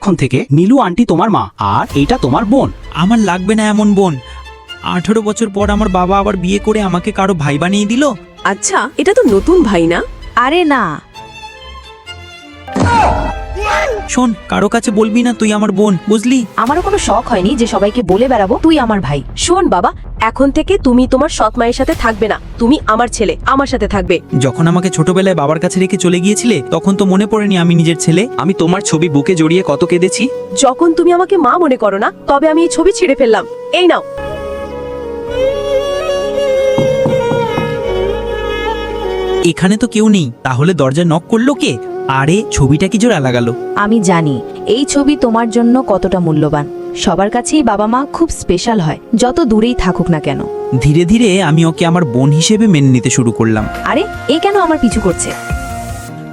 এখন থেকে নীলু আন্টি তোমার মা আর এটা তোমার বোন। আমার লাগবে না এমন বোন। 18 বছর পর আমার বাবা আবার বিয়ে করে আমাকে কারো ভাই বানিয়ে দিল। আচ্ছা, এটা তো নতুন ভাই না? আরে না, শোন, কারো কাছে বলবি না তুই আমার বোন, বুঝলি? আমারও কোনো শখ হয়নি যে সবাইকে বলে বেড়াবো তুই আমার ভাই। শোন বাবা, এখন থেকে তুমি তোমার সৎ মায়ের সাথে থাকবে না, তুমি আমার ছেলে, আমার সাথে থাকবে। যখন আমাকে ছোটবেলায় বাবার কাছে রেখে চলে গিয়েছিলে তখন তো মনে পড়েনি আমি নিজের ছেলে। আমি তোমার ছবি বুকে জড়িয়ে কত কেঁদেছি। যখন তুমি আমাকে মা মনে করো না, তবে আমি এই ছবি ছিঁড়ে ফেললাম। এই নাও। এখানে তো কেউ নেই, তাহলে দরজা নক করলো কে? আরে ছবিটা কি জোড়া লাগালো। আমি জানি এই ছবি তোমার জন্য কতটা মূল্যবান। সবার কাছেই বাবা মা খুব স্পেশাল হয়, যত দূরেই থাকুক না কেন। ধীরে ধীরে আমি ওকে আমার বোন হিসেবে মেনে নিতে শুরু করলাম। আরে এ কেন আমার পিছু করছে?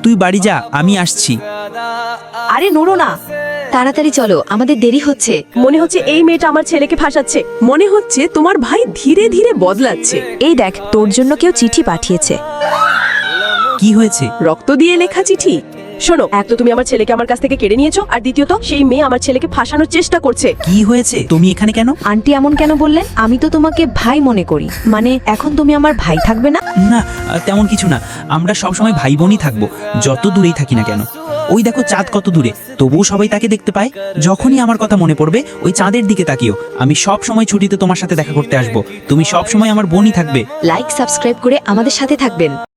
তুই বাড়ি যা, আমি আসছি। আরে নড়ো না, তাড়াতাড়ি চলো, আমাদের দেরি হচ্ছে। মনে হচ্ছে এই মেয়েটা আমার ছেলেকে ফাঁসাচ্ছে। মনে হচ্ছে তোমার ভাই ধীরে ধীরে বদলাচ্ছে। এই দেখ, তোর জন্য কেউ চিঠি পাঠিয়েছে। কি হয়েছে? রক্ত দিয়ে লেখা চিঠি। শোনো, এক তো তুমি আমার ছেলেকে আমার কাছ থেকে কেড়ে নিয়েছো, আর দ্বিতীয়ত সেই মেয়ে আমার ছেলেকে ফাঁসানোর চেষ্টা করছে। কি হয়েছে? তুমি এখানে কেন? আন্টি এমন কেন বললেন? আমি তো তোমাকে ভাই মনে করি। মানে এখন তুমি আমার ভাই থাকবে না? না, তেমন কিছু না। আমরা সব সময় ভাই বোনই থাকবো, যত দূরেই থাকি না কেন। ওই দেখো চাঁদ কত দূরে, তবুও সবাই তাকে দেখতে পায়। যখনই আমার কথা মনে পড়বে ওই চাঁদের দিকে তাকিও। আমি সব সময় ছুটিতে তোমার সাথে দেখা করতে আসবো। তুমি সব সময় আমার বোনই থাকবে। লাইক সাবস্ক্রাইব করে আমাদের সাথে থাকবেন।